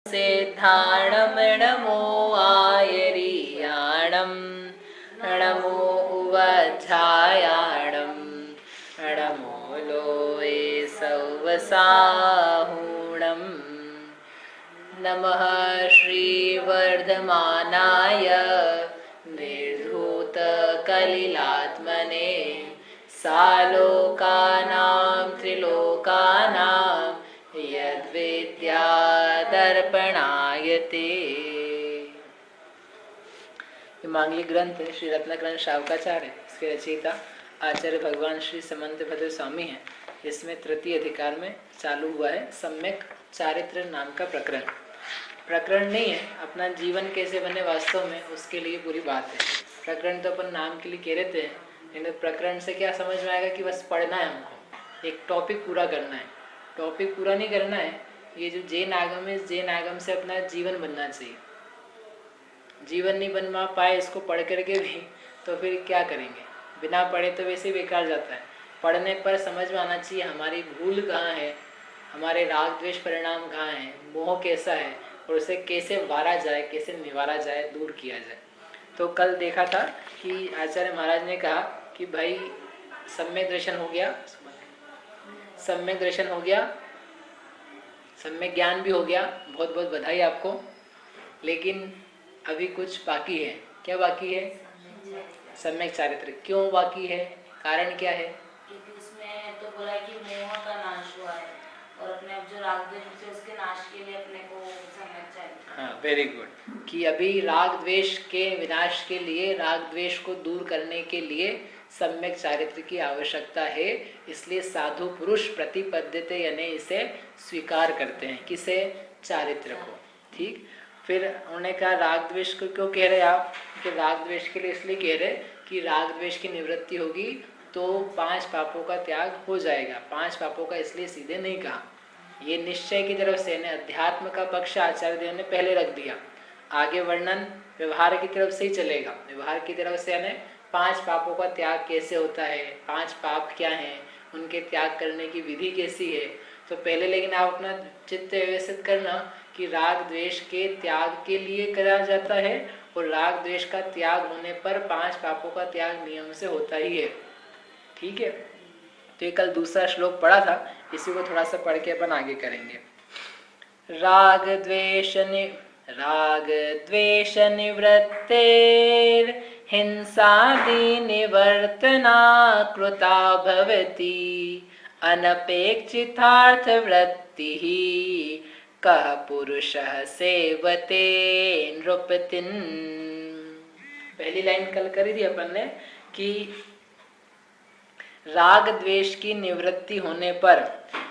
सिद्धाणं नमो आयरीयाणं नमो उवध्यायाणं नमो लोये सौवसाहुणं नमः श्रीवर्धमानाय निर्धूतकलिलात्मने सालोकानां त्रिलोकानां यद्विद्यादर्पणायते। ये मांगलिक ग्रंथ है, श्री रत्नग्रंथ शावकाचार्य, इसके रचयिता आचार्य भगवान श्री समंत भद्र स्वामी हैं। इसमें तृतीय अधिकार में चालू हुआ है सम्यक चारित्र नाम का प्रकरण। प्रकरण नहीं है, अपना जीवन कैसे बने वास्तव में उसके लिए पूरी बात है। प्रकरण तो अपन नाम के लिए कह रहे थे, लेकिन प्रकरण से क्या समझ में आएगा कि बस पढ़ना है, हमको एक टॉपिक पूरा करना है। टॉपिक पूरा नहीं करना है, ये जो जैन आगम है, इस जैन आगम से अपना जीवन बनना चाहिए। जीवन नहीं बन पाए इसको पढ़ करके भी तो फिर क्या करेंगे, बिना पढ़े तो वैसे बेकार जाता है। पढ़ने पर समझ में आना चाहिए हमारी भूल कहाँ है, हमारे राग द्वेष परिणाम कहाँ है, मोह कैसा है और उसे कैसे वारा जाए, कैसे निवारा जाए, दूर किया जाए। तो कल देखा था कि आचार्य महाराज ने कहा कि भाई सम्यक दर्शन हो गया, सम्यक दर्शन हो गया, सम्यक ज्ञान भी हो गया, बहुत बहुत बधाई आपको। लेकिन अभी कुछ बाकी है। क्या बाकी है? सम्यक चारित्र। क्यों बाकी है, कारण क्या है? क्योंकि इसमें तो बोला कि मोह का नाश हुआ है और अपने अब जो राग द्वेष है उसके नाश के लिए अपने को सम्यक चारित्र। हाँ, वेरी गुड। कि अभी राग द्वेष के विनाश के लिए, राग द्वेष को दूर करने के लिए सम्यक चारित्र की आवश्यकता है। इसलिए साधु पुरुष प्रतिपद्यते यानी इसे स्वीकार करते हैं। किसे? चारित्र को। ठीक। फिर उन्होंने कहा राग द्वेष को क्यों कह रहे आप? कि राग द्वेष के लिए इसलिए कह रहे कि राग द्वेष की निवृत्ति होगी तो 5 पापों का त्याग हो जाएगा। 5 पापों का इसलिए सीधे नहीं कहा, ये निश्चय की तरफ से, अध्यात्म का पक्ष आचार्य देव ने पहले रख दिया। आगे वर्णन व्यवहार की तरफ से ही चलेगा। व्यवहार की तरफ से यानी 5 पापों का त्याग कैसे होता है, 5 पाप क्या हैं, उनके त्याग करने की विधि कैसी है। तो पहले लेकिन आप अपना चित्त व्यवस्थित करना कि राग द्वेष के त्याग के लिए करा जाता है और राग द्वेष का त्याग होने पर 5 पापों का त्याग नियम से होता ही है। ठीक है। तो ये कल दूसरा श्लोक पढ़ा था, इसी को थोड़ा सा पढ़ के अपन आगे करेंगे। राग द्वेष निवृत्तेर हिंसादि निवर्तना कृता भवति अनपेक्षितार्थ वृत्ति कः पुरुषः सेवते नृपतिन। पहली लाइन कल करी थी अपन ने कि राग द्वेष की निवृत्ति होने पर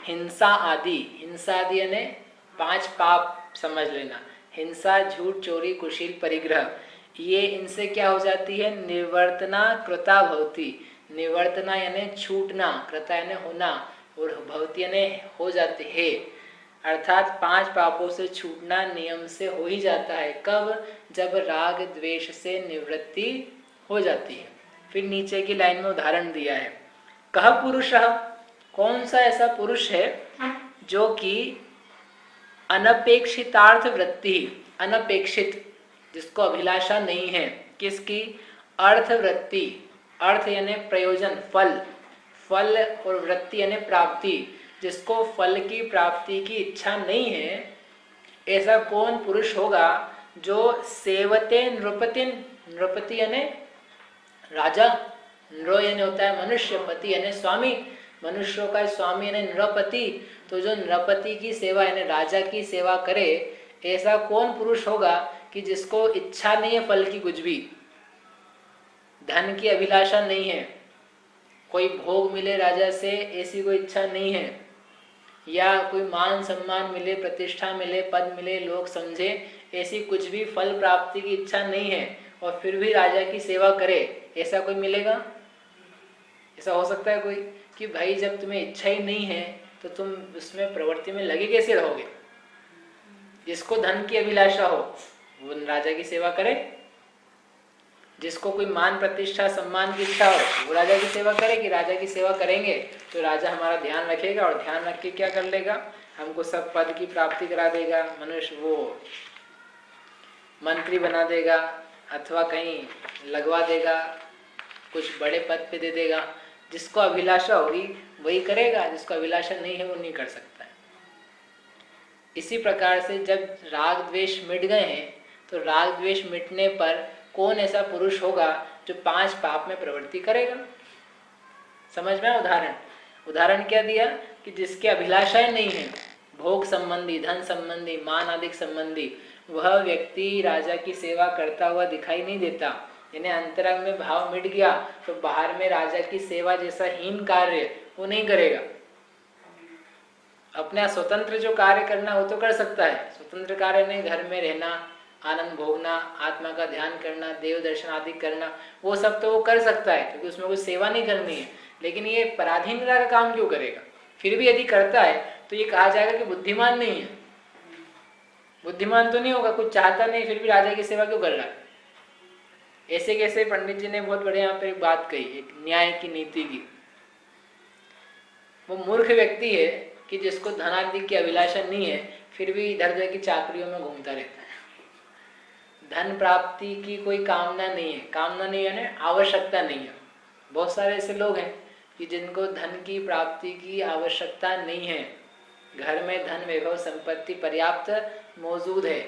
हिंसा आदि यानी 5 पाप समझ लेना। हिंसा, झूठ, चोरी, कुशील, परिग्रह, ये इनसे क्या हो जाती है? निवर्तना कृता भवति। निवर्तना यानी छूटना, कृता यानी होना और भवति यानी हो जाती है। अर्थात 5 पापों से छूटना नियम से हो ही जाता है। कब? जब राग द्वेष से निवृत्ति हो जाती है। फिर नीचे की लाइन में उदाहरण दिया है। कह पुरुष, कौन सा ऐसा पुरुष है जो कि अनपेक्षितार्थ वृत्ति, अनपेक्षित जिसको अभिलाषा नहीं है, किसकी? अर्थ वृत्ति। अर्थ यानी प्रयोजन, फल, फल और वृत्ति यानी प्राप्ति, जिसको फल की प्राप्ति की इच्छा नहीं है, ऐसा कौन पुरुष होगा जो सेवते नृपतिन। नृपति यानी राजा, नृ यानी होता है मनुष्य, पति यानी स्वामी, मनुष्यों का स्वामी यानी नृपति। तो जो नृपति की सेवा यानी राजा की सेवा करे, ऐसा कौन पुरुष होगा कि जिसको इच्छा नहीं है फल की, कुछ भी धन की अभिलाषा नहीं है, कोई भोग मिले राजा से ऐसी कोई इच्छा नहीं है, या कोई मान सम्मान मिले, प्रतिष्ठा मिले, पद मिले, लोग समझे, ऐसी कुछ भी फल प्राप्ति की इच्छा नहीं है और फिर भी राजा की सेवा करे, ऐसा कोई मिलेगा? ऐसा हो सकता है कोई कि भाई जब तुम्हें इच्छा ही नहीं है तो तुम उसमें प्रवृत्ति में लगे कैसे रहोगे? जिसको धन की अभिलाषा हो वो राजा की सेवा करे, जिसको कोई मान प्रतिष्ठा सम्मान की इच्छा हो वो राजा की सेवा करे। कि राजा की सेवा करेंगे तो राजा हमारा ध्यान रखेगा और ध्यान रख के क्या कर लेगा? हमको सब पद की प्राप्ति करा देगा, मनुष्य वो मंत्री बना देगा अथवा कहीं लगवा देगा, कुछ बड़े पद पे दे देगा। जिसको अभिलाषा होगी वही करेगा, जिसको अभिलाषा नहीं है वो नहीं कर सकता है। इसी प्रकार से जब राग द्वेष मिट गए हैं तो राग द्वेष मिटने पर कौन ऐसा पुरुष होगा जो 5 पाप में प्रवृत्ति करेगा? समझ में? उदाहरण क्या दिया कि जिसके अभिलाषाएं नहीं है, भोग संबंधी, धन संबंधी, मान आदि संबंधी, वह व्यक्ति राजा की सेवा करता हुआ दिखाई नहीं देता, यानी अंतरंग में भाव मिट गया तो बाहर में राजा की सेवा जैसा हीन कार्य वो नहीं करेगा। अपना स्वतंत्र जो कार्य करना वो तो कर सकता है, स्वतंत्र कार्य नहीं, घर में रहना, आनंद भोगना, आत्मा का ध्यान करना, देव दर्शन आदि करना, वो सब तो वो कर सकता है क्योंकि उसमें कोई सेवा नहीं करनी है। लेकिन ये पराधीनता का काम क्यों करेगा? फिर भी यदि करता है तो ये कहा जाएगा कि बुद्धिमान नहीं है। बुद्धिमान तो नहीं होगा, कुछ चाहता नहीं फिर भी राजा की सेवा क्यों कर रहा है? ऐसे कैसे पंडित जी ने बहुत बड़े यहाँ पे एक बात कही, एक न्याय की नीति की। वो मूर्ख व्यक्ति है कि जिसको धनादि की अभिलाषा नहीं है फिर भी इधर उधर की चाकरियों में घूमता रहता है। धन प्राप्ति की कोई कामना नहीं है, कामना नहीं है ना, आवश्यकता नहीं है। बहुत सारे ऐसे लोग हैं कि जिनको धन की प्राप्ति की आवश्यकता नहीं है, घर में धन वैभव संपत्ति पर्याप्त मौजूद है,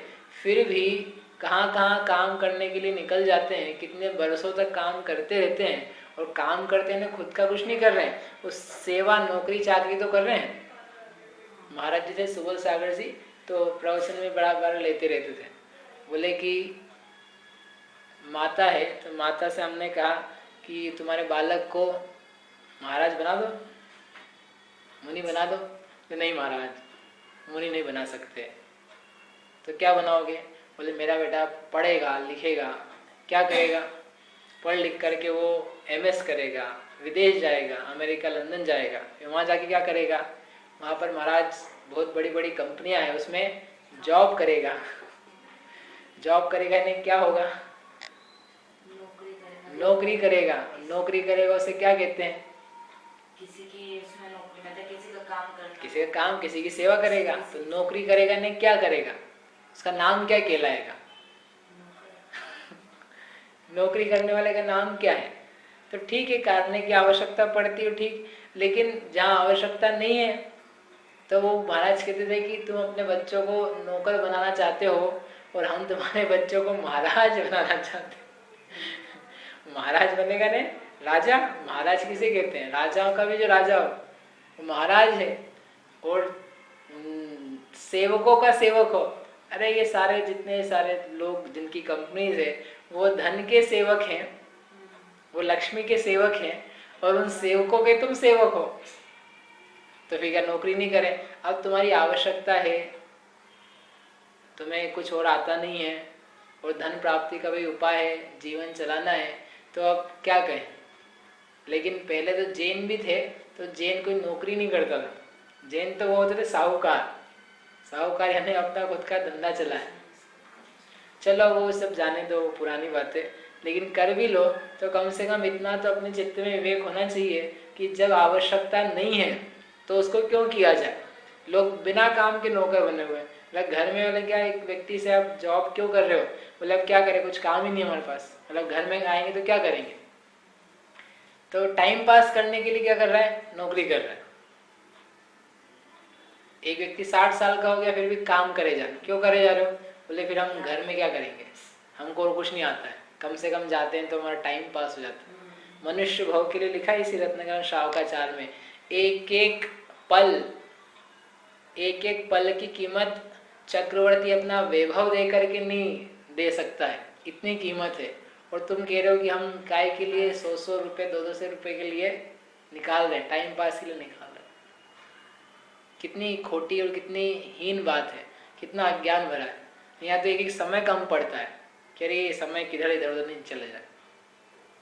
फिर भी कहाँ कहाँ काम करने के लिए निकल जाते हैं, कितने बरसों तक काम करते रहते हैं और काम करते हैं खुद का कुछ नहीं कर रहे हैं, उस सेवा नौकरी चाकरी तो कर रहे हैं। महाराज जी थे सुबोध सागर जी, तो प्रवचन में बड़ा बार लेते रहते थे, बोले कि माता है तो माता से हमने कहा कि तुम्हारे बालक को महाराज बना दो, मुनि बना दो। तो नहीं महाराज, मुनि नहीं बना सकते। तो क्या बनाओगे? बोले मेरा बेटा पढ़ेगा लिखेगा। क्या करेगा? पढ़ लिख करके वो MS करेगा, विदेश जाएगा, अमेरिका लंदन जाएगा, फिर वहाँ जाके क्या करेगा? वहाँ पर महाराज बहुत बड़ी बड़ी कंपनियां हैं, उसमें जॉब करेगा। जॉब करेगा नहीं क्या होगा? नौकरी करेगा। नौकरी करेगा उसे क्या कहते हैं? किसी की उसमें नौकरी मतलब किसी का काम करना, किसी का काम, किसी की सेवा करेगा। तो नौकरी करेगा नहीं क्या करेगा? उसका नाम क्या कहलाएगा? नौकरी करने वाले का नाम क्या है? तो ठीक है, करने की आवश्यकता पड़ती है ठीक, लेकिन जहाँ आवश्यकता नहीं है तो वो महाराज कहते थे कि तुम अपने बच्चों को नौकर बनाना चाहते हो और हम तुम्हारे बच्चों को महाराज बनाना चाहते हैं। महाराज बनेगा नहीं, राजा। महाराज किसे कहते हैं? राजाओं का भी जो राजा हो वो महाराज है, और सेवकों का सेवक हो। अरे ये सारे जितने सारे लोग जिनकी कंपनीज है वो धन के सेवक हैं, वो लक्ष्मी के सेवक हैं, और उन सेवकों के तुम सेवक हो। तो फिर क्या नौकरी नहीं करें? अब तुम्हारी आवश्यकता है, तुम्हें कुछ और आता नहीं है और धन प्राप्ति का भी उपाय है, जीवन चलाना है, तो अब क्या कहें? लेकिन पहले तो जैन भी थे, तो जैन कोई नौकरी नहीं करता था। जैन तो वो होते थे साहूकार। साहूकार यानी अपना खुद का धंधा चलाए। चलो वो सब जाने दो, पुरानी बातें, लेकिन कर भी लो तो कम से कम इतना तो अपने चित्त में विवेक होना चाहिए कि जब आवश्यकता नहीं है तो उसको क्यों किया जाए। लोग बिना काम के नौकर बने हुए हैं। मतलब घर में बोले क्या, एक व्यक्ति से आप जॉब क्यों कर रहे हो? बोले अब क्या करें, कुछ काम ही नहीं हमारे पास। मतलब घर में आएंगे तो क्या करेंगे? तो टाइम पास करने के लिए क्या कर रहा है? नौकरी कर रहा है। एक व्यक्ति 60 साल का हो गया फिर भी काम करे जा रहे, क्यों करे जा रहे हो? बोले फिर हम घर में क्या करेंगे, हमको और कुछ नहीं आता है, कम से कम जाते हैं तो हमारा टाइम पास हो जाता है। मनुष्य भाव के लिए लिखा है इसी रत्नकरण शावकाचार में, एक एक पल की कीमत चक्रवर्ती अपना वैभव दे करके नहीं दे सकता है, इतनी कीमत है। और तुम कह रहे हो कि हम काय के लिए 100 रुपये 200 रुपये के लिए निकाल रहे हैं, टाइम पास के लिए निकाल रहे हैं। कितनी खोटी और कितनी हीन बात है, कितना अज्ञान भरा है। यहाँ तो एक समय कम पड़ता है कि अरे ये समय किधर इधर उधर नहीं चले जाए।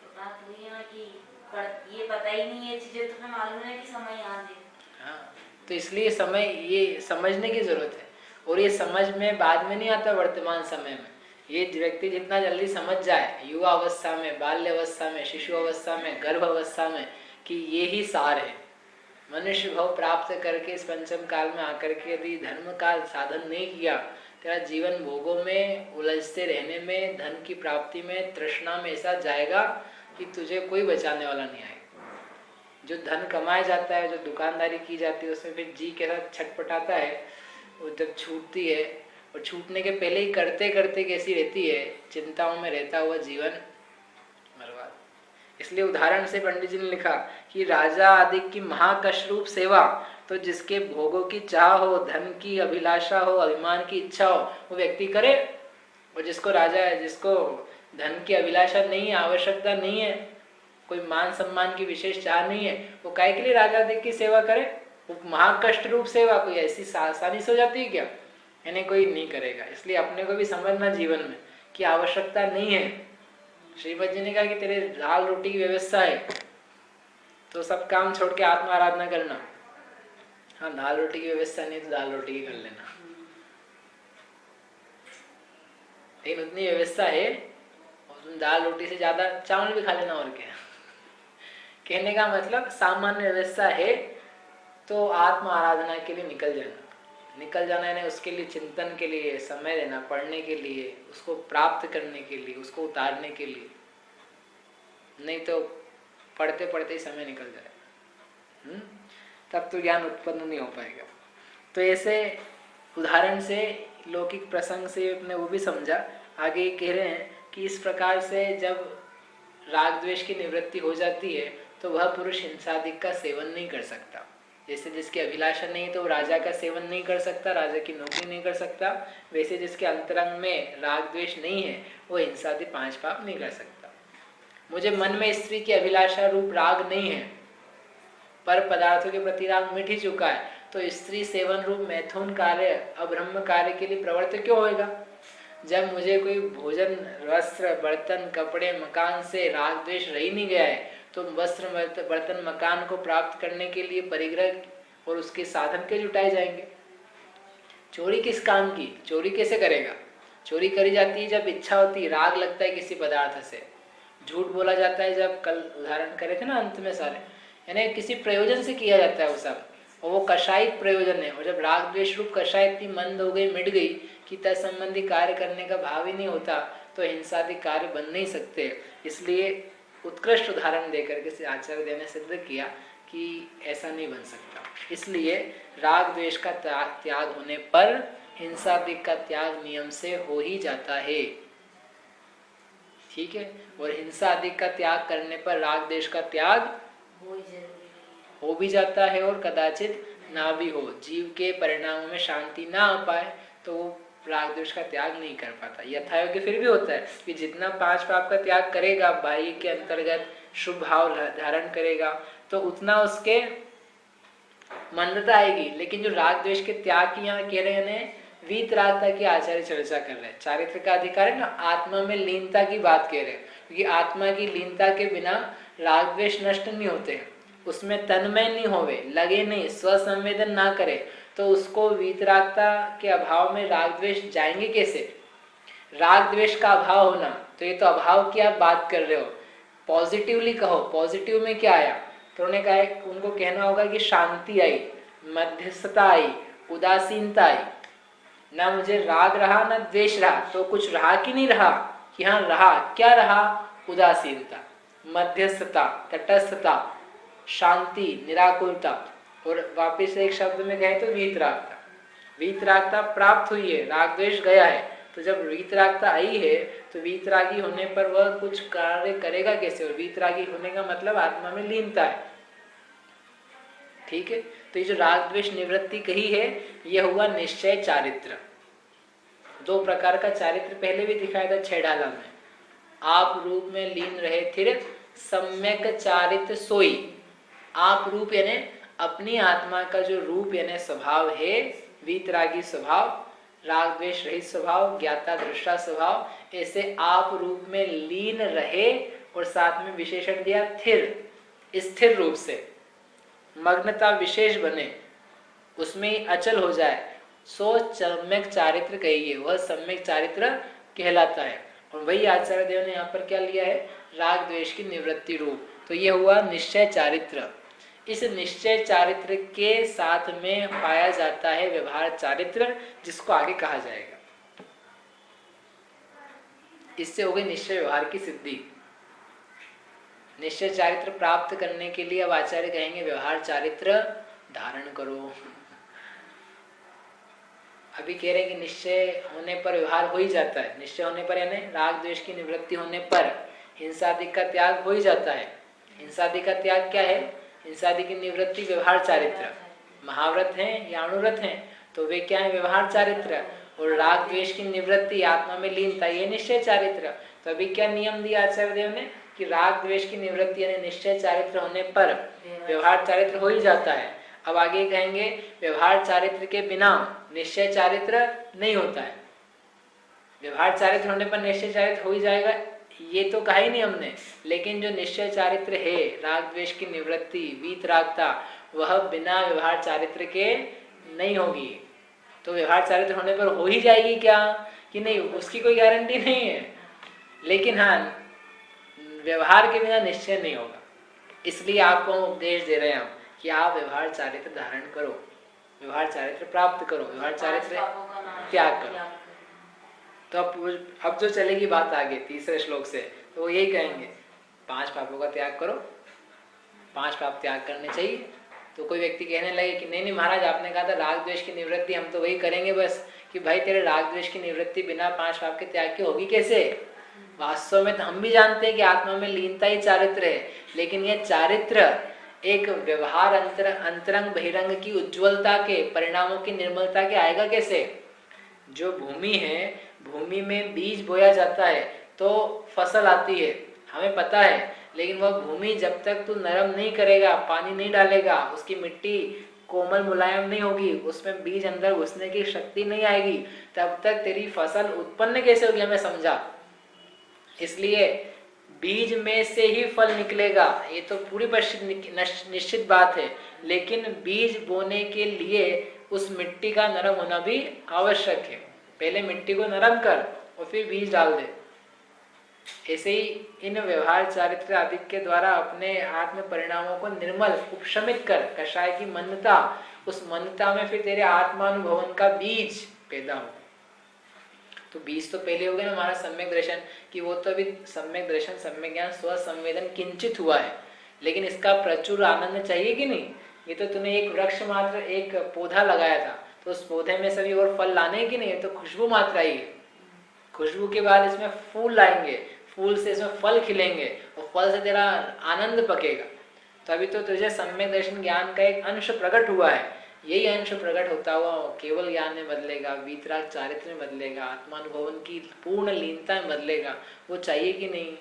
तो बात वही है ना कि ये पता ही नहीं है चीजें, तुम्हें मालूम है कि समय यहाँ है। हाँ, तो इसलिए समय ये समझने की जरूरत है, और ये समझ में बाद में नहीं आता, वर्तमान समय में। ये व्यक्ति जितना जल्दी समझ जाए, युवा अवस्था में, बाल्य अवस्था में, शिशु अवस्था में, गर्भ अवस्था में, कि ये ही सार है, मनुष्य भाव प्राप्त करके इस पंचम काल में आकर के यदि धर्म का साधन नहीं किया, तेरा जीवन भोगों में उलझते रहने में, धन की प्राप्ति में, तृष्णा में ऐसा जाएगा कि तुझे कोई बचाने वाला नहीं आएगा। जो धन कमाया जाता है, जो दुकानदारी की जाती है, उसमें फिर जी के साथ छटपटाता है, वो जब छूटती है और छूटने के पहले ही करते करते कैसी रहती है, चिंताओं में रहता हुआ जीवन बर्बाद। इसलिए उदाहरण से पंडित जी ने लिखा कि राजा आदि की महाकष्ट रूप सेवा, तो जिसके भोगों की चाह हो, धन की अभिलाषा हो, अभिमान की इच्छा हो, वो व्यक्ति करे। और जिसको राजा है, जिसको धन की अभिलाषा नहीं है, आवश्यकता नहीं है, कोई मान सम्मान की विशेष चाह नहीं है, वो काहे के लिए राजा आदि की सेवा करे? वो महाकष्ट रूप सेवा कोई ऐसी आसानी से हो जाती है क्या? यानी कोई नहीं करेगा। इसलिए अपने को भी समझना जीवन में कि आवश्यकता नहीं है। श्रीमद जी ने कहा कि तेरे दाल रोटी की व्यवस्था है तो सब काम छोड़ के आत्मा आराधना करना। हाँ, दाल रोटी की व्यवस्था नहीं तो दाल रोटी की कर लेना, लेकिन उतनी व्यवस्था है और तुम दाल रोटी से ज्यादा चावल भी खा लेना, और क्या। कहने का मतलब सामान्य व्यवस्था है तो आत्मा आराधना के लिए निकल जाना यानी उसके लिए चिंतन के लिए समय देना, पढ़ने के लिए, उसको प्राप्त करने के लिए, उसको उतारने के लिए। नहीं तो पढ़ते पढ़ते ही समय निकल जाए, तब तो ज्ञान उत्पन्न नहीं हो पाएगा। तो ऐसे उदाहरण से, लौकिक प्रसंग से अपने वो भी समझा। आगे कह रहे हैं कि इस प्रकार से जब राग द्वेष की निवृत्ति हो जाती है तो वह पुरुष हिंसादिक का सेवन नहीं कर सकता। जैसे जिसकी अभिलाषा नहीं है तो वो राजा का सेवन नहीं कर सकता, राजा की नौकरी नहीं कर सकता, वैसे जिसके अंतरंग में राग द्वेष नहीं है वो हिंसादि 5 पाप नहीं कर सकता। मुझे मन में स्त्री की अभिलाषा रूप राग नहीं है, पर पदार्थों के प्रति राग मिट ही चुका है, तो स्त्री सेवन रूप मैथुन कार्य, अब्रह्म कार्य के लिए प्रवृत्त क्यों होएगा? जब मुझे कोई भोजन, वस्त्र, बर्तन, कपड़े, मकान से राग द्वेष रह ही नहीं गया है, तो वस्त्र, बर्तन, मकान को प्राप्त करने के लिए परिग्रह और उसके साधन के जुटाए जाएंगे। चोरी किस काम की? चोरी कैसे करेगा? चोरी करी जाती है जब इच्छा होती है, राग लगता है किसी पदार्थ से। झूठ बोला जाता है, जब कल उदाहरण करे थे ना अंत में सारे, यानी किसी प्रयोजन से किया जाता है वो सब, और वो कषायिक प्रयोजन है। और जब राग द्वेष रूप कषाय इतनी मंद हो गई, मिट गई कि तत्संबंधी कार्य करने का भाव ही नहीं होता, तो हिंसादि कार्य बन नहीं सकते। इसलिए उत्कृष्ट उदाहरण देकर के आचार्य देव ने सिद्ध किया कि ऐसा नहीं बन सकता। इसलिए राग द्वेष का त्याग होने पर हिंसादि का त्याग नियम से हो ही जाता है, ठीक है। और हिंसा आदि का त्याग करने पर राग द्वेष का त्याग हो भी जाता है, और कदाचित ना भी हो। जीव के परिणामों में शांति ना आ पाए तो वो राग द्वेष का त्याग नहीं कर पाता। यथायोग्य फिर भी होता है कि जितना 5 पाप का त्याग करेगा, बाह्य के अंतर्गत शुभ भाव धारण करेगा, तो उतना उसके मंदता आएगी। लेकिन जो राग द्वेष के त्याग की यहाँ कह रहे हैं, वीतरागता की आचार्य चर्चा कर रहे हैं। चारित्र का अधिकार है ना, आत्मा में लीनता की बात कह रहे हैं, क्योंकि आत्मा की लीनता के बिना राग द्वेष नष्ट नहीं होते, उसमें तन्मय नहीं होवे, लगे नहीं, स्वसंवेदन ना करे, तो उसको वीतरागता के अभाव में राग द्वेष जाएंगे कैसे? राग द्वेष का अभाव होना, तो ये तो अभाव की आप बात कर रहे हो। पॉजिटिवली कहो, पॉजिटिव में क्या आया? तो उन्होंने कहा, उनको कहना होगा कि शांति आई, मध्यस्थता आई, उदासीनता आई। ना मुझे राग रहा ना द्वेष रहा, तो कुछ रहा कि नहीं रहा? कि हाँ रहा। क्या रहा? उदासीनता, मध्यस्थता, तटस्थता, शांति, निराकुलता। और वापिस एक शब्द में कहे तो वीतरागता। वीतरागता प्राप्त हुई है, राग द्वेष गया है। तो जब वीतरागता आई है तो वीतरागी होने पर वह कुछ कार्य करेगा कैसे? और वीतरागी होने का मतलब आत्मा में लीनता है, ठीक है। तो ये जो राग द्वेष निवृत्ति कही है, यह हुआ निश्चय चारित्र। 2 प्रकार का चारित्र पहले भी दिखाया था 6 डाला में। आप रूप में लीन रहे थिर, सम्यक चारित्र सोई। आप रूप यानी अपनी आत्मा का जो रूप यानी स्वभाव है, वीतरागी स्वभाव, राग द्वेष रहित स्वभाव, ज्ञाता दृष्टा स्वभाव, ऐसे आप रूप में लीन रहे। और साथ में विशेषण दिया थिर, स्थिर रूप से, मग्नता विशेष बने, उसमें अचल हो जाए, सो सम्यक चारित्र कहिए, वह सम्यक चारित्र कहलाता है। और वही आचार्य देव ने यहाँ पर क्या लिया है? राग द्वेष की निवृत्ति रूप। तो यह हुआ निश्चय चारित्र। इस निश्चय चारित्र के साथ में पाया जाता है व्यवहार चारित्र, जिसको आगे कहा जाएगा। इससे हो गई निश्चय व्यवहार की सिद्धि। निश्चय चारित्र प्राप्त करने के लिए अब आचार्य कहेंगे व्यवहार चारित्र धारण करो। अभी कह रहे हैं कि निश्चय होने पर व्यवहार हो ही जाता है। निश्चय होने पर यानी राग द्वेष की निवृत्ति होने पर हिंसादि का त्याग हो ही जाता है। हिंसादि का त्याग क्या है? हिंसादि की निवृत्ति व्यवहार चारित्र। महाव्रत हैं या अणुव्रत हैं तो वे क्या है? व्यवहार चारित्र। और राग द्वेष की निवृत्ति, आत्मा में लीनता, ये निश्चय चारित्र। तो अभी क्या नियम दिया आचार्य देव ने कि राग द्वेष की निवृत्ति यानी निश्चय चारित्र होने पर व्यवहार चारित्र हो ही जाता है। अब आगे कहेंगे व्यवहार चारित्र के बिना निश्चय चारित्र नहीं होता है। व्यवहार चारित्र होने पर निश्चय चारित्र हो ही जाएगा, ये तो कहा ही नहीं हमने। लेकिन जो निश्चय चारित्र है, राग द्वेष की निवृत्ति, वीतरागता, वह बिना व्यवहार चारित्र के नहीं होगी। तो व्यवहार चारित्र होने पर हो ही जाएगी क्या कि नहीं, उसकी कोई गारंटी नहीं है। लेकिन हाँ, व्यवहार के बिना निश्चय नहीं होगा। इसलिए आपको हम उपदेश दे रहे हैं कि आप व्यवहार चारित्र धारण करो, व्यवहार चारित्र प्राप्त करो, व्यवहार चारित्र त्याग करो। तो अब जो चलेगी बात आगे तीसरे श्लोक से, तो वो यही कहेंगे 5 पापों का त्याग करो। 5 पाप त्याग करने चाहिए। तो कोई व्यक्ति कहने लगे कि नहीं नहीं महाराज, आपने कहा था राग द्वेष की निवृत्ति, हम तो वही करेंगे बस। कि भाई तेरे राग द्वेष की निवृत्ति बिना 5 पाप के त्याग की होगी कैसे? वास्तव में तो हम भी जानते हैं कि आत्मा में लीनता ही चारित्र है। लेकिन यह चारित्र एक व्यवहार अंतरंग बहिरंग की उज्ज्वलता के, परिणामों की निर्मलता के आएगा कैसे? जो भूमि है, भूमि में बीज बोया जाता है तो फसल आती है, हमें पता है। लेकिन वह भूमि जब तक तू नरम नहीं करेगा, पानी नहीं डालेगा, उसकी मिट्टी कोमल मुलायम नहीं होगी, उसमें बीज अंदर घुसने की शक्ति नहीं आएगी, तब तक तेरी फसल उत्पन्न कैसे होगी, हमें समझा। इसलिए बीज में से ही फल निकलेगा, ये तो पूरी निश्चित बात है। लेकिन बीज बोने के लिए उस मिट्टी का नरम होना भी आवश्यक है। पहले मिट्टी को नरम कर और फिर बीज डाल दे। ऐसे ही इन व्यवहार चारित्र आदि के द्वारा अपने आत्म परिणामों को निर्मल उपशमित कर, कषाय की मन्नता, उस मन्नता में फिर तेरे आत्मानुभवन का बीज पैदा हो। तो बीज तो पहले हो गया ना हमारा सम्यक दर्शन, कि वो तो अभी सम्यक दर्शन, सम्यक ज्ञान, स्वसंवेदन किंचित हुआ है। लेकिन इसका प्रचुर आनंद चाहिए कि नहीं? ये तो तूने एक वृक्ष मात्र, एक पौधा लगाया था, तो उस पौधे में सभी और फल लाने की नहीं, तो खुशबू मात्र आई है। खुशबू के बाद इसमें फूल लाएंगे, फूल से इसमें फल खिलेंगे और फल से तेरा आनंद पकेगा। तो अभी तो तुझे सम्यक दर्शन ज्ञान का एक अंश प्रकट हुआ है। यही अंश प्रकट होता हुआ केवल ज्ञान में बदलेगा, वीतराग चारित्र में बदलेगा, आत्मानुभवन की पूर्ण लीनता में बदलेगा। वो चाहिए कि नहीं?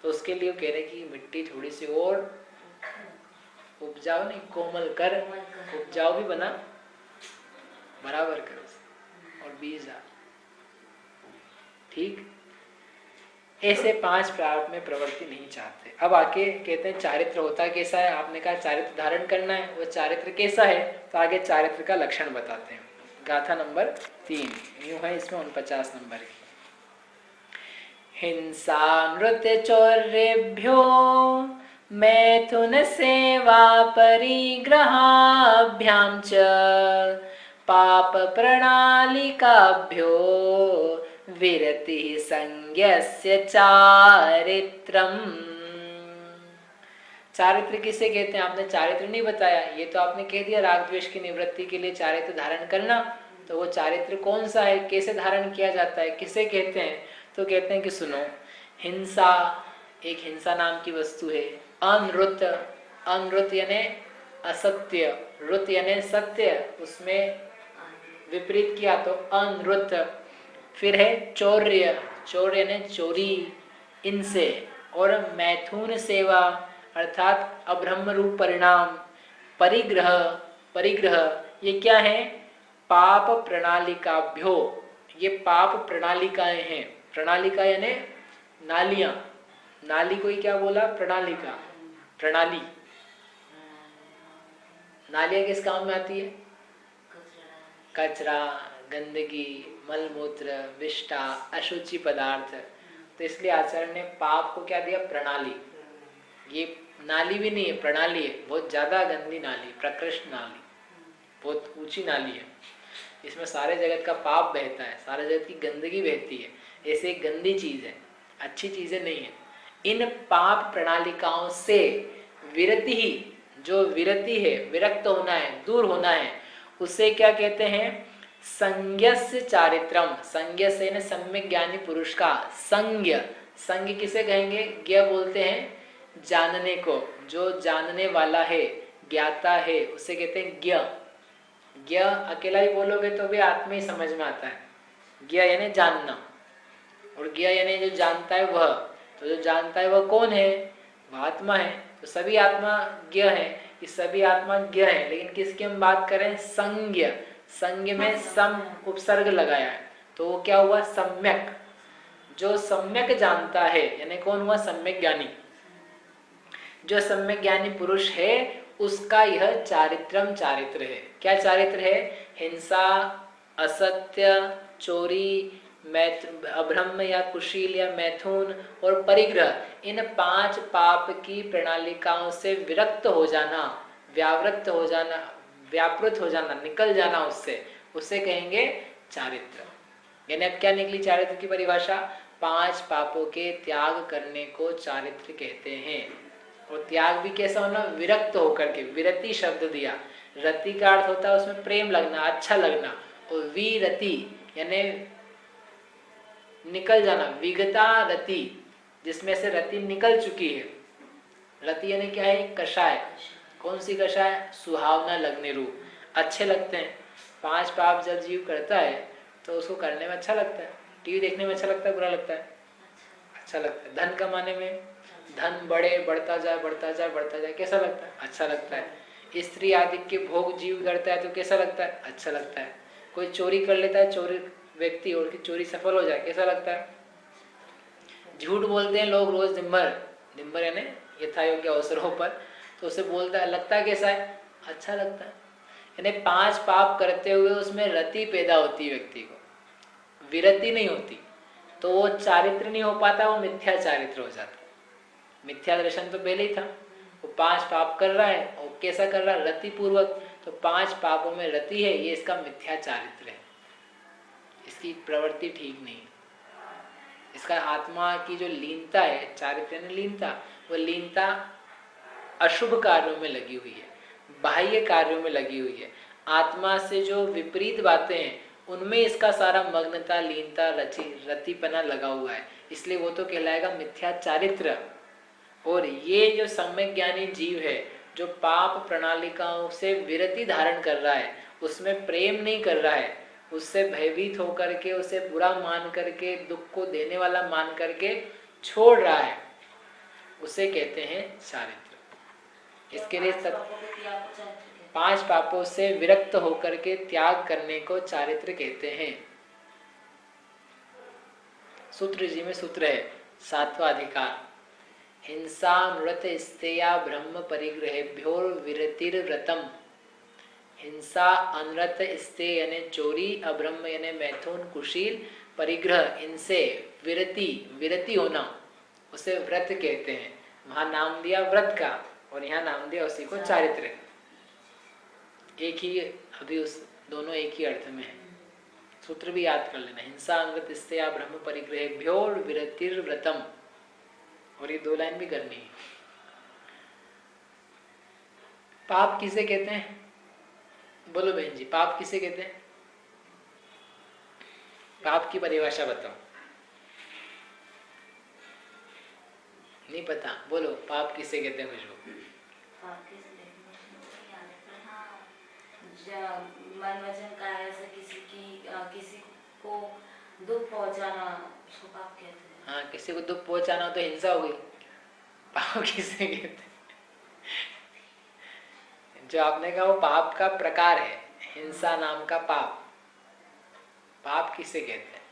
तो उसके लिए कह रहे कि मिट्टी थोड़ी सी और उपजाओ, नहीं कोमल कर, उपजाओ भी बना, बराबर कर और बीज डाल। ठीक, ऐसे 5 प्रारब्ध में प्रवृत्ति नहीं चाहते। अब आके कहते हैं चारित्र होता कैसा है? आपने कहा चारित्र धारण करना है, वो चारित्र कैसा है? तो आगे चारित्र का लक्षण बताते हैं। गाथा नंबर 3 यूं है, इसमें 49 नंबर की। हिंसा नृत्य चौर्यभ्यो मैथुन सेवा परिग्रहाभ्याम च पाप प्रणालिकाभ्यो विरति संज्ञस्य चारित्रम। चारित्र किसे कहते हैं? आपने चारित्र नहीं बताया, ये तो आपने कह दिया राग द्वेष की निवृत्ति के लिए चारित्र धारण करना। तो वो चारित्र कौन सा है, कैसे धारण किया जाता है, किसे कहते हैं? तो कहते हैं कि सुनो, हिंसा, एक हिंसा नाम की वस्तु है। अनृत, अनृत यानी असत्य, रुत यानी सत्य, उसमें विपरीत किया तो अनृत। फिर है चौर्य, चौर्य यानी चोरी, इनसे। और मैथुन सेवा अर्थात अब्रह्म रूप परिणाम। परिग्रह, परिग्रह ये क्या है? पाप प्रणालिकाभ्यो, ये पाप प्रणालिकाएं हैं। प्रणालिका यानी नालियां, नाली को ही क्या बोला? प्रणालिका, प्रणाली। नालियां किस काम में आती है? कचरा, गंदगी, मलमूत्र, विष्ठा, अशुचि पदार्थ। तो इसलिए आचार्य ने पाप को क्या दिया? प्रणाली। ये नाली भी नहीं है, प्रणाली है, बहुत ज्यादा गंदी नाली, प्रकृष्ट नाली, बहुत ऊंची नाली है। इसमें सारे जगत का पाप बहता है, सारे जगत की गंदगी बहती है। ऐसे एक गंदी चीज है, अच्छी चीजें नहीं है। इन पाप प्रणालिकाओं से विरति ही, जो विरति है, विरक्त होना है, दूर होना है, उसे क्या कहते हैं? संज्ञस्य चारित्रम। संज्ञ से न सम्यक ज्ञानी पुरुष का संज्ञ। संज्ञ किसे कहेंगे? ज्ञ बोलते हैं जानने को, जो जानने वाला है, ज्ञाता है, उसे कहते हैं ज्ञ। ज्ञ अकेला ही बोलोगे तो भी आत्मा ही समझ में आता है। ज्ञ यानी जानना, और ज्ञ यानी जो जानता है वह। तो जो जानता है वह कौन है? वह आत्मा है। तो सभी आत्मा ज्ञ है, ये सभी आत्मा ज्ञ है, लेकिन किसकी हम बात करें? संज्ञ। संज्ञ में सम उपसर्ग लगाया है, तो वो क्या हुआ? सम्यक। जो सम्यक जानता है, यानी कौन हुआ? सम्यक ज्ञानी। जो सम्यक ज्ञानी पुरुष है उसका यह चारित्रम चारित्र है। क्या चारित्र है? हिंसा, असत्य, चोरी, अभ्रम या कुशील या मैथुन और परिग्रह, इन 5 पाप की प्रणालिकाओं से विरक्त हो जाना, व्यावृत्त हो जाना, व्यापृत हो जाना, निकल जाना उससे, उसे कहेंगे चारित्र। यानी अब क्या निकली चारित्र की परिभाषा? 5 पापों के त्याग करने को चारित्र कहते हैं। और त्याग भी कैसा होना? विरक्त होकर के। विरति शब्द दिया, रति का अर्थ होता है उसमें प्रेम लगना, अच्छा लगना, और विरति यानी निकल जाना, विगता रति, जिसमें से रति निकल चुकी है। रति यानी क्या है? कषाय। कौन सी कषाय? सुहावना लगने रूप, अच्छे लगते हैं। 5 पाप जब जीव करता है तो उसको करने में अच्छा लगता है, टीवी देखने में अच्छा लगता है, बुरा लगता है? अच्छा लगता है। धन कमाने में, धन बढ़े, बढ़ता जाए, बढ़ता जाए, बढ़ता जाए, कैसा लगता है? अच्छा लगता है। स्त्री आदि के भोग जीव करता है तो कैसा लगता है? अच्छा लगता है। कोई चोरी कर लेता है, चोरी व्यक्ति, और की चोरी सफल हो जाए, कैसा लगता है? झूठ बोलते हैं लोग रोज दिन भर यानी यथा योग्य अवसरों पर, तो उसे बोलता है, लगता है कैसा है? अच्छा लगता है। यानी 5 पाप करते हुए उसमें रति पैदा होती है व्यक्ति को, विरति नहीं होती, तो वो चारित्र नहीं हो पाता, वो मिथ्या चारित्र हो जाता है। मिथ्या दर्शन तो पहले ही था। वो 5 पाप कर रहा है, और कैसा कर रहा है? रति पूर्वक। तो 5 पापों में रति है, ये इसका मिथ्या चारित्र है, इसकी प्रवृत्ति ठीक नहीं है। इसका आत्मा की जो लीनता है, चारित्र ने लीनता, वो लीनता अशुभ कार्यों में लगी हुई है, बाह्य कार्यों में लगी हुई है। आत्मा से जो विपरीत बातें हैं उनमें इसका सारा मग्नता, लीनता, रतिपना लगा हुआ है, इसलिए वो तो कहलाएगा मिथ्या चारित्र। और ये जो सम्यक ज्ञानी जीव है, जो पाप प्रणालिकाओं से विरति धारण कर रहा है, उसमें प्रेम नहीं कर रहा है, उससे भयभीत होकर के, उसे बुरा मान करके, दुख को देने वाला मान करके छोड़ रहा है, उसे कहते हैं चारित्र। इसके लिए 5 पापों से विरक्त होकर के त्याग करने को चारित्र कहते हैं। सूत्र जी में सूत्र है 7वां अधिकार, हिंसा नृत स्तेया ब्रह्म परिग्रहेभ्यो विरतिर्व्रतम। हिंसा, अनृत, स्तेय यानी चोरी, अब्रह्म यानी मैथुन, कुशील, परिग्रह, इनसे विरति होना, उसे व्रत कहते हैं। वहां नाम दिया व्रत का, और यहाँ नाम दिया उसी को चारित्र। एक ही, अभी उस दोनों एक ही अर्थ में है। सूत्र भी याद कर लेना, हिंसा अनृत स्तेया ब्रह्म परिग्रहेभ्यो विरतिर्व्रतम, और ये 2 लाइन भी करनी है। पाप किसे कहते हैं? बोलो बहन जी, पाप किसे कहते हैं? पाप की परिभाषा बताओ। नहीं पता? बोलो, पाप किसे कहते हैं? खुशबू, मन वचन कार्य से किसी को दुख पहुंचाना, उसको पाप कहते हैं। हाँ, किसी को दुख पहुंचाना हो तो हिंसा हो गई। पाप किसे कहते हैं? जो आपने कहा वो पाप का प्रकार है, हिंसा नाम का पाप। पाप किसे कहते हैं?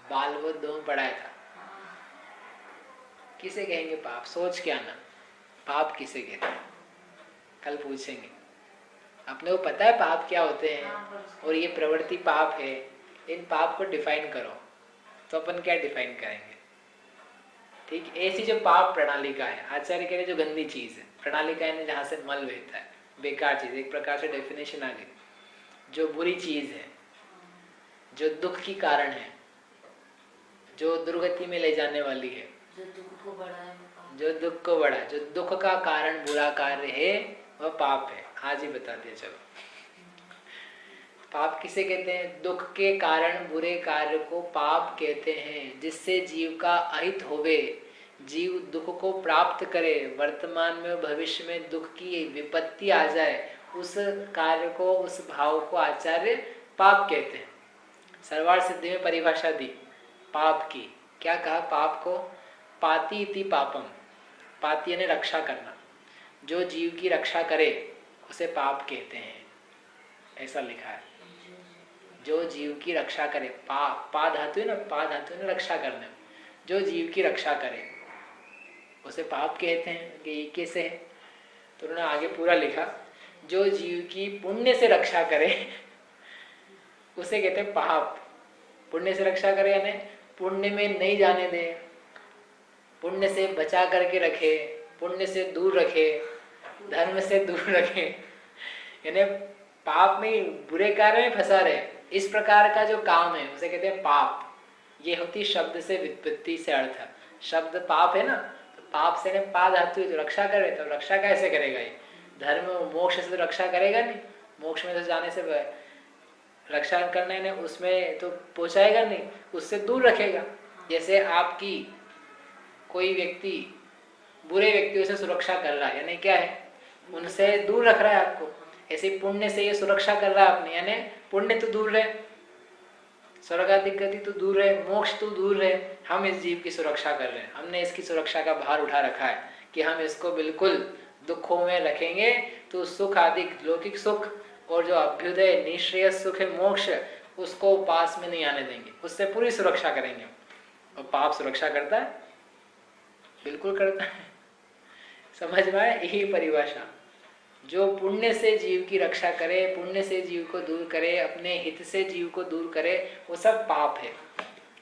बालवोध 2 में पढ़ाया था। किसे कहेंगे पाप? सोच के आना, पाप किसे कहते हैं? कल पूछेंगे। अपने को पता है पाप क्या होते हैं, और ये प्रवृत्ति पाप है, इन पाप को डिफाइन करो। तो अपन क्या डिफाइन करेंगे? ठीक, ऐसी जो पाप प्रणालिका है, आचार्य कह रहे जो गंदी चीज है, प्रणालिका यानी जहाँ से मल बहता है, बेकार चीज, एक प्रकार से डेफिनेशन आ गई, जो बुरी चीज है, जो दुख की कारण है, जो दुर्गति में ले जाने वाली है, जो दुख को बढ़ाए वो पाप। जो दुख को बढ़ा, जो दुख का कारण बुरा कार्य है वह पाप है। आज ही बता दिया। चलो, पाप किसे कहते हैं? दुख के कारण बुरे कार्य को पाप कहते हैं, जिससे जीव का अहित होवे, जीव दुख को प्राप्त करे, वर्तमान में भविष्य में दुख की विपत्ति आ जाए, उस कार्य को, उस भाव को आचार्य पाप कहते हैं। सर्वार्थ सिद्धि में परिभाषा दी पाप की, क्या कहा? पाप को पाति इति पापम, पाति यानी रक्षा करना, जो जीव की रक्षा करे उसे पाप कहते हैं, ऐसा लिखा है। जो जीव की रक्षा करे, पा धातु है ना, पा धातु है ना रक्षा करने, जो जीव की रक्षा करे उसे पाप कहते हैं। कि ये कैसे है? तो उन्होंने आगे पूरा लिखा, जो जीव की पुण्य से रक्षा करे उसे कहते हैं पाप। पुण्य से रक्षा करे यानी पुण्य में नहीं जाने दे, पुण्य से बचा करके रखे, पुण्य से दूर रखे, धर्म से दूर रखे, यानी पाप में, बुरे कार्य में फंसा रहे, इस प्रकार का जो काम है उसे कहते हैं पाप। ये होती शब्द से व्युत्पत्ति से अर्थ। शब्द पाप है ना, तो पाप से पा धातु है, तो रक्षा करे, तो रक्षा कैसे करेगा? ये धर्म मोक्ष से तो रक्षा करेगा नहीं, मोक्ष में तो जाने से रक्षा करने ने उसमें तो पहुंचाएगा नहीं, उससे दूर रखेगा। जैसे आपकी कोई व्यक्ति बुरे व्यक्तियों से सुरक्षा कर रहा है, यानी क्या है? उनसे दूर रख रहा है आपको। ऐसे पुण्य से ये सुरक्षा कर रहा है आपने, यानी पुण्य तो दूर रहे, स्वर्गाधिक गति तो दूर रहे, मोक्ष तो दूर रहे, हम इस जीव की सुरक्षा कर रहे हैं। हमने इसकी सुरक्षा का भार उठा रखा है कि हम इसको बिल्कुल दुखों में रखेंगे, तो सुख आदि लौकिक सुख और जो अभ्युदय निश्रेयस सुख है मोक्ष, उसको पास में नहीं आने देंगे, उससे पूरी सुरक्षा करेंगे। और पाप सुरक्षा करता है? बिल्कुल करता है। समझ में आए? यही परिभाषा। जो पुण्य से जीव की रक्षा करे, पुण्य से जीव को दूर करे, अपने हित से जीव को दूर करे, वो सब पाप है।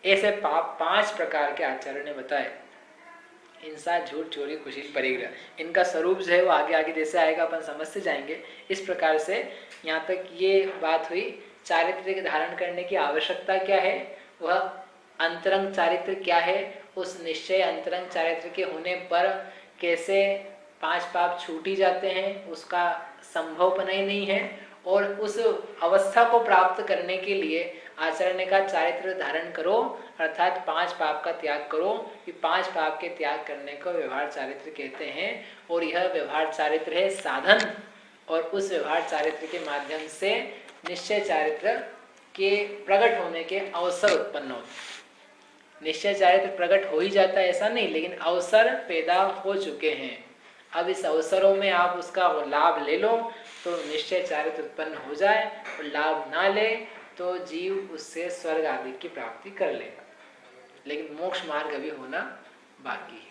ऐसे पाप 5 प्रकार के आचार्य ने बताए। हिंसा, झूठ, चोरी, खुशी, परिग्रह, इनका स्वरूप जो है वो आगे आगे जैसे आएगा अपन समझते जाएंगे। इस प्रकार से यहाँ तक ये बात हुई। चारित्र के धारण करने की आवश्यकता क्या है, वह अंतरंग चारित्र क्या है, उस निश्चय अंतरंग चारित्र के होने पर कैसे 5 पाप छूट ही जाते हैं, उसका संभवपना ही नहीं है। और उस अवस्था को प्राप्त करने के लिए आचार्य ने कहा चारित्र धारण करो, अर्थात 5 पाप का त्याग करो। कि 5 पाप के त्याग करने को व्यवहार चारित्र कहते हैं। और यह व्यवहार चारित्र है साधन, और उस व्यवहार चारित्र के माध्यम से निश्चय चारित्र के प्रकट होने के अवसर उत्पन्न होते। निश्चय चारित्र प्रकट हो ही जाता है ऐसा नहीं, लेकिन अवसर पैदा हो चुके हैं। अब इस अवसरों में आप उसका लाभ ले लो तो निश्चय चारित्र उत्पन्न हो जाए, और लाभ ना ले तो जीव उससे स्वर्ग आदि की प्राप्ति कर लेगा, लेकिन मोक्ष मार्ग अभी होना बाकी है।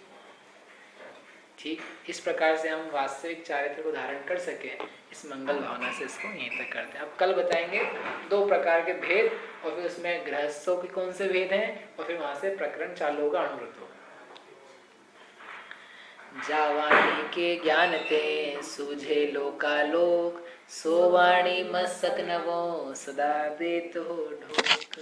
ठीक, इस प्रकार से हम वास्तविक चारित्र को धारण कर सके, इस मंगल भावना से इसको यहीं तक करते हैं। अब कल बताएंगे 2 प्रकार के भेद, और फिर उसमें गृहस्थों के कौन से भेद हैं, और फिर वहां से प्रकरण चालू होगा, अनुवृत्त होगा। जावाणी के ज्ञान ते सूझे लोकालोक, सोवाणी मस्तक नवो सदा देत हो ढोक।